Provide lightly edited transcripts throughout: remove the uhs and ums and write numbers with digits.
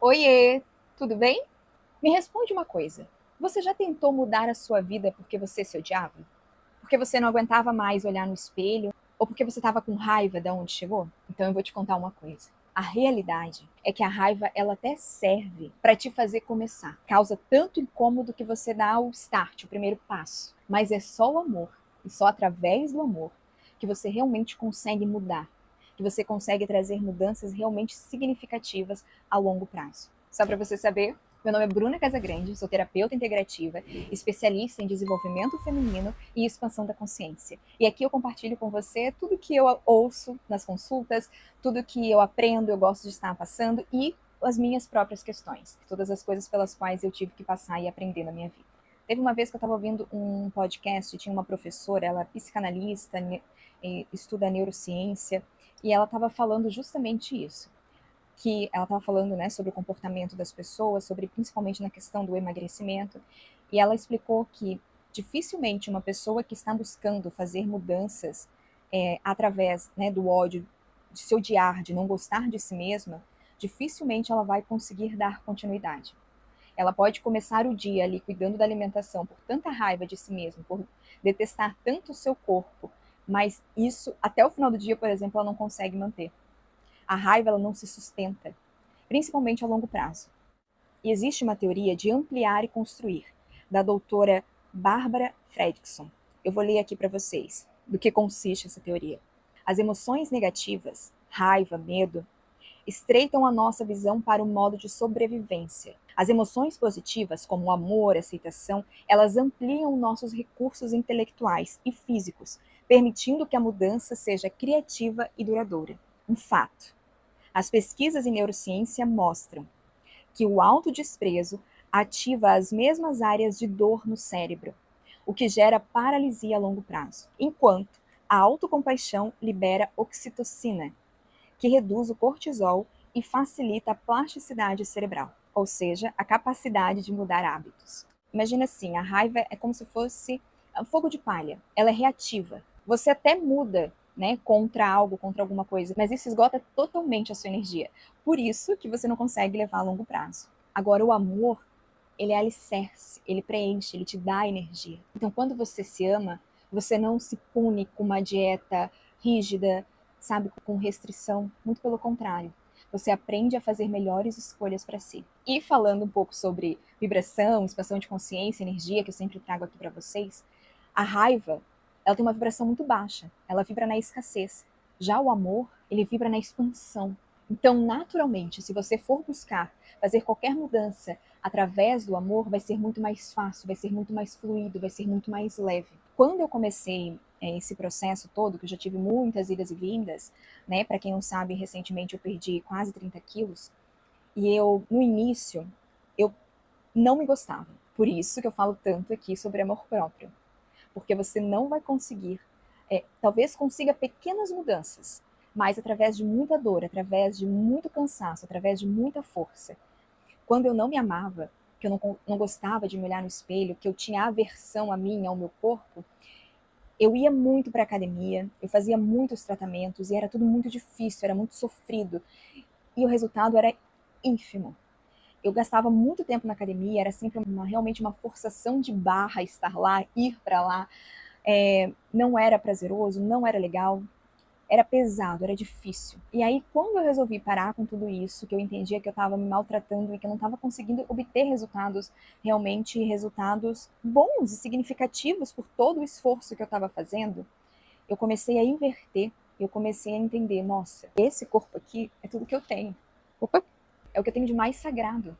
Oiê, tudo bem? Me responde uma coisa. Você já tentou mudar a sua vida porque você se odiava? Porque você não aguentava mais olhar no espelho? Ou porque você estava com raiva de onde chegou? Então eu vou te contar uma coisa. A realidade é que a raiva ela até serve para te fazer começar. Causa tanto incômodo que você dá o start, o primeiro passo. Mas é só o amor, e só através do amor, que você realmente consegue mudar. Que você consegue trazer mudanças realmente significativas a longo prazo. Só para você saber, meu nome é Bruna Casagrande, sou terapeuta integrativa, especialista em desenvolvimento feminino e expansão da consciência. E aqui eu compartilho com você tudo que eu ouço nas consultas, tudo que eu aprendo, eu gosto de estar passando e as minhas próprias questões, todas as coisas pelas quais eu tive que passar e aprender na minha vida. Teve uma vez que eu estava ouvindo um podcast, tinha uma professora, ela é psicanalista, estuda neurociência, e ela estava falando justamente isso, que ela estava falando, né, sobre o comportamento das pessoas, sobre principalmente na questão do emagrecimento, e ela explicou que dificilmente uma pessoa que está buscando fazer mudanças através, né, do ódio, de se odiar, de não gostar de si mesma, dificilmente ela vai conseguir dar continuidade. Ela pode começar o dia ali cuidando da alimentação por tanta raiva de si mesma, por detestar tanto o seu corpo, mas isso até o final do dia, por exemplo, ela não consegue manter. A raiva ela não se sustenta, principalmente a longo prazo. E existe uma teoria de ampliar e construir, da doutora Barbara Fredrickson. Eu vou ler aqui para vocês do que consiste essa teoria. As emoções negativas, raiva, medo, estreitam a nossa visão para o modo de sobrevivência. As emoções positivas, como o amor, a aceitação, elas ampliam nossos recursos intelectuais e físicos, permitindo que a mudança seja criativa e duradoura. Um fato. As pesquisas em neurociência mostram que o autodesprezo ativa as mesmas áreas de dor no cérebro, o que gera paralisia a longo prazo, enquanto a autocompaixão libera oxitocina, que reduz o cortisol e facilita a plasticidade cerebral, ou seja, a capacidade de mudar hábitos. Imagina assim, a raiva é como se fosse um fogo de palha, ela é reativa. Você até muda, né, contra algo, contra alguma coisa, mas isso esgota totalmente a sua energia. Por isso que você não consegue levar a longo prazo. Agora, o amor, ele é alicerce, ele preenche, ele te dá energia. Então, quando você se ama, você não se pune com uma dieta rígida, sabe, com restrição, muito pelo contrário. Você aprende a fazer melhores escolhas para si. E falando um pouco sobre vibração, expansão de consciência, energia, que eu sempre trago aqui para vocês, a raiva, ela tem uma vibração muito baixa, ela vibra na escassez. Já o amor, ele vibra na expansão. Então, naturalmente, se você for buscar fazer qualquer mudança através do amor, vai ser muito mais fácil, vai ser muito mais fluido, vai ser muito mais leve. Quando eu comecei esse processo todo, que eu já tive muitas idas e vindas, né? Para quem não sabe, recentemente eu perdi quase 30 quilos, e eu, no início, eu não me gostava. Por isso que eu falo tanto aqui sobre amor próprio. Porque você não vai conseguir, talvez consiga pequenas mudanças, mas através de muita dor, através de muito cansaço, através de muita força. Quando eu não me amava, que eu não gostava de me olhar no espelho, que eu tinha aversão a mim, ao meu corpo, eu ia muito para academia, eu fazia muitos tratamentos e era tudo muito difícil, era muito sofrido. E o resultado era ínfimo. Eu gastava muito tempo na academia, era sempre realmente uma forçação de barra estar lá, ir para lá. Não era prazeroso, não era legal, era pesado, era difícil. E aí, quando eu resolvi parar com tudo isso, que eu entendia que eu estava me maltratando e que eu não estava conseguindo obter resultados, realmente resultados bons e significativos por todo o esforço que eu estava fazendo, eu comecei a inverter, eu comecei a entender, nossa, esse corpo aqui é tudo que eu tenho. Opa, é o que eu tenho de mais sagrado.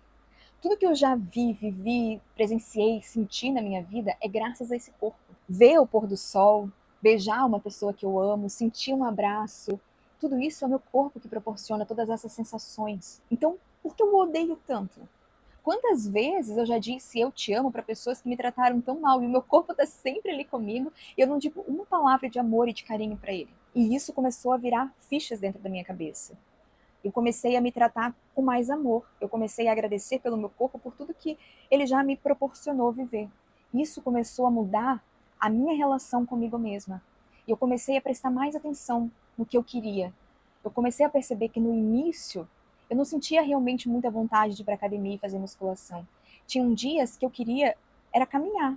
Tudo que eu já vi, vivi, presenciei, senti na minha vida é graças a esse corpo. Ver o pôr do sol, beijar uma pessoa que eu amo, sentir um abraço, tudo isso é o meu corpo que proporciona todas essas sensações. Então, por que eu odeio tanto? Quantas vezes eu já disse eu te amo para pessoas que me trataram tão mal e o meu corpo está sempre ali comigo e eu não digo uma palavra de amor e de carinho para ele? E isso começou a virar fichas dentro da minha cabeça. Eu comecei a me tratar com mais amor. Eu comecei a agradecer pelo meu corpo por tudo que ele já me proporcionou viver. Isso começou a mudar a minha relação comigo mesma. E eu comecei a prestar mais atenção no que eu queria. Eu comecei a perceber que no início Eu não sentia realmente muita vontade de ir para academia e fazer musculação. Tinham dias que eu queria era caminhar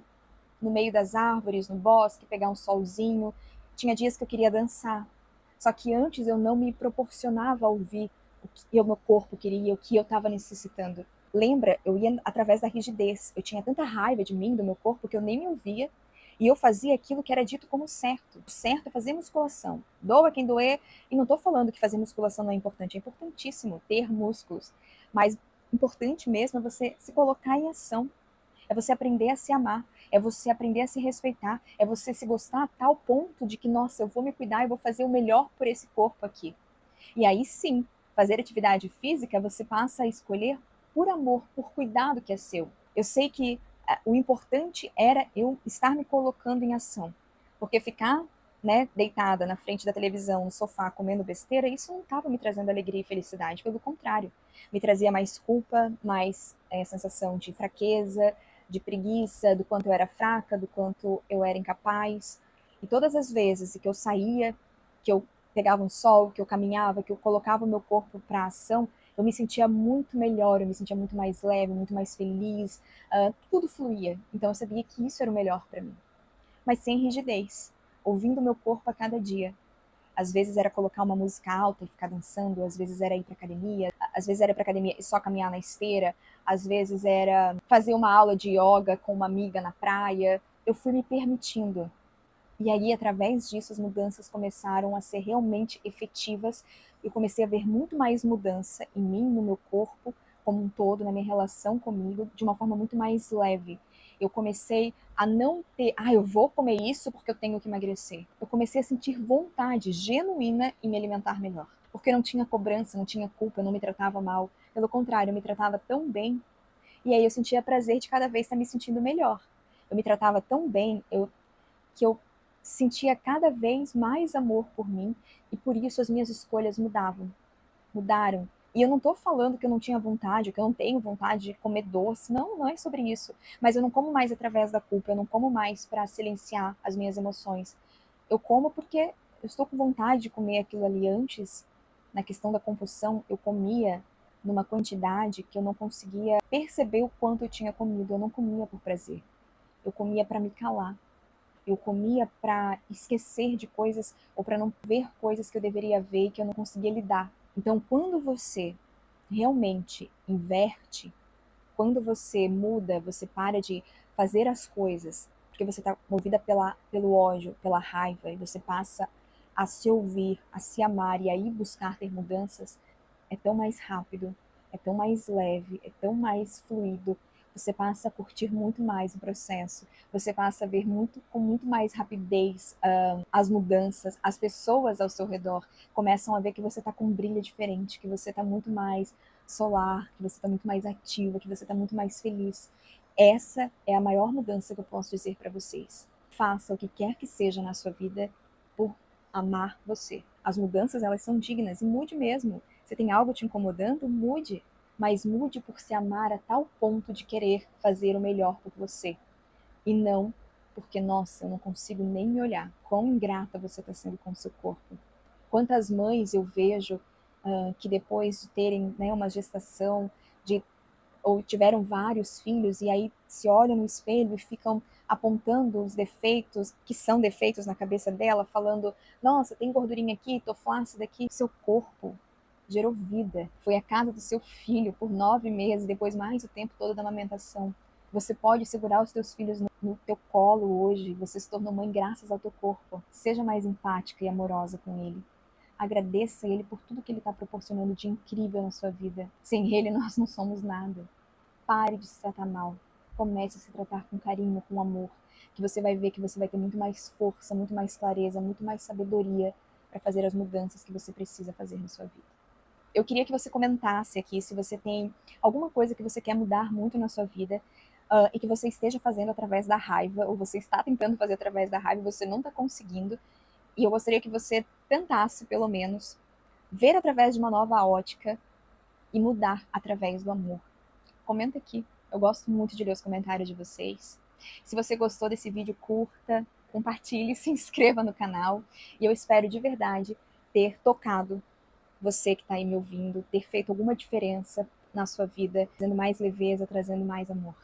no meio das árvores, no bosque, pegar um solzinho. Tinha dias que eu queria dançar. Só que antes eu não me proporcionava a ouvir o que o meu corpo queria, o que eu estava necessitando. Lembra? Eu ia através da rigidez. Eu tinha tanta raiva de mim, do meu corpo, que eu nem me ouvia. E eu fazia aquilo que era dito como certo. O certo é fazer musculação. Doa quem doer. E não estou falando que fazer musculação não é importante. É importantíssimo ter músculos. Mas importante mesmo é você se colocar em ação. É você aprender a se amar, é você aprender a se respeitar, é você se gostar a tal ponto de que, nossa, eu vou me cuidar e vou fazer o melhor por esse corpo aqui. E aí sim, fazer atividade física, você passa a escolher por amor, por cuidado que é seu. Eu sei que o importante era eu estar me colocando em ação, porque ficar, né, deitada na frente da televisão, no sofá, comendo besteira, isso não estava me trazendo alegria e felicidade, pelo contrário, me trazia mais culpa, mais sensação de fraqueza, de preguiça, do quanto eu era fraca, do quanto eu era incapaz. E todas as vezes que eu saía, que eu pegava um sol, que eu caminhava, que eu colocava o meu corpo para ação, eu me sentia muito melhor, eu me sentia muito mais leve, muito mais feliz, tudo fluía. Então eu sabia que isso era o melhor para mim. Mas sem rigidez, ouvindo o meu corpo a cada dia. Às vezes era colocar uma música alta e ficar dançando, às vezes era ir para academia, às vezes era para academia e só caminhar na esteira, às vezes era fazer uma aula de yoga com uma amiga na praia. Eu fui me permitindo. E aí, através disso, as mudanças começaram a ser realmente efetivas. Eu comecei a ver muito mais mudança em mim, no meu corpo, como um todo, na minha relação comigo, de uma forma muito mais leve. Eu comecei a não ter, eu vou comer isso porque eu tenho que emagrecer. Eu comecei a sentir vontade genuína em me alimentar melhor. Porque não tinha cobrança, não tinha culpa, eu não me tratava mal. Pelo contrário, eu me tratava tão bem. E aí eu sentia prazer de cada vez estar me sentindo melhor. Eu me tratava tão bem, que eu sentia cada vez mais amor por mim e por isso as minhas escolhas mudaram. E eu não estou falando que eu não tinha vontade, que eu não tenho vontade de comer doce, não, não é sobre isso. Mas eu não como mais através da culpa, eu não como mais para silenciar as minhas emoções. Eu como porque eu estou com vontade de comer aquilo ali antes. Na questão da compulsão, eu comia numa quantidade que eu não conseguia perceber o quanto eu tinha comido. Eu não comia por prazer, eu comia para me calar. Eu comia para esquecer de coisas ou para não ver coisas que eu deveria ver e que eu não conseguia lidar. Então, quando você realmente inverte, quando você muda, você para de fazer as coisas porque você está movida pelo ódio, pela raiva, e você passa a se ouvir, a se amar e aí buscar ter mudanças, é tão mais rápido, é tão mais leve, é tão mais fluido. Você passa a curtir muito mais o processo, você passa a ver com muito mais rapidez as mudanças, as pessoas ao seu redor começam a ver que você está com um brilho diferente, que você está muito mais solar, que você está muito mais ativa, que você está muito mais feliz. Essa é a maior mudança que eu posso dizer para vocês. Faça o que quer que seja na sua vida por amar você. As mudanças, elas são dignas e mude mesmo. Se tem algo te incomodando, mude. Mas mude por se amar a tal ponto de querer fazer o melhor por você. E não porque, nossa, eu não consigo nem me olhar. Quão ingrata você está sendo com o seu corpo. Quantas mães eu vejo que depois de terem, né, uma gestação, ou tiveram vários filhos, e aí se olham no espelho e ficam apontando os defeitos, que são defeitos na cabeça dela, falando, nossa, tem gordurinha aqui, tô flácida aqui. Seu corpo gerou vida, foi a casa do seu filho por 9 meses, depois mais o tempo todo da amamentação. Você pode segurar os teus filhos no teu colo hoje, você se tornou mãe graças ao teu corpo. Seja mais empática e amorosa com ele. Agradeça ele por tudo que ele está proporcionando de incrível na sua vida. Sem ele, nós não somos nada. Pare de se tratar mal. Comece a se tratar com carinho, com amor, que você vai ver que você vai ter muito mais força, muito mais clareza, muito mais sabedoria para fazer as mudanças que você precisa fazer na sua vida. Eu queria que você comentasse aqui se você tem alguma coisa que você quer mudar muito na sua vida e que você esteja fazendo através da raiva, ou você está tentando fazer através da raiva e você não está conseguindo. E eu gostaria que você tentasse, pelo menos, ver através de uma nova ótica e mudar através do amor. Comenta aqui. Eu gosto muito de ler os comentários de vocês. Se você gostou desse vídeo, curta, compartilhe, se inscreva no canal. E eu espero de verdade ter tocado você que está aí me ouvindo ter feito alguma diferença na sua vida, trazendo mais leveza, trazendo mais amor.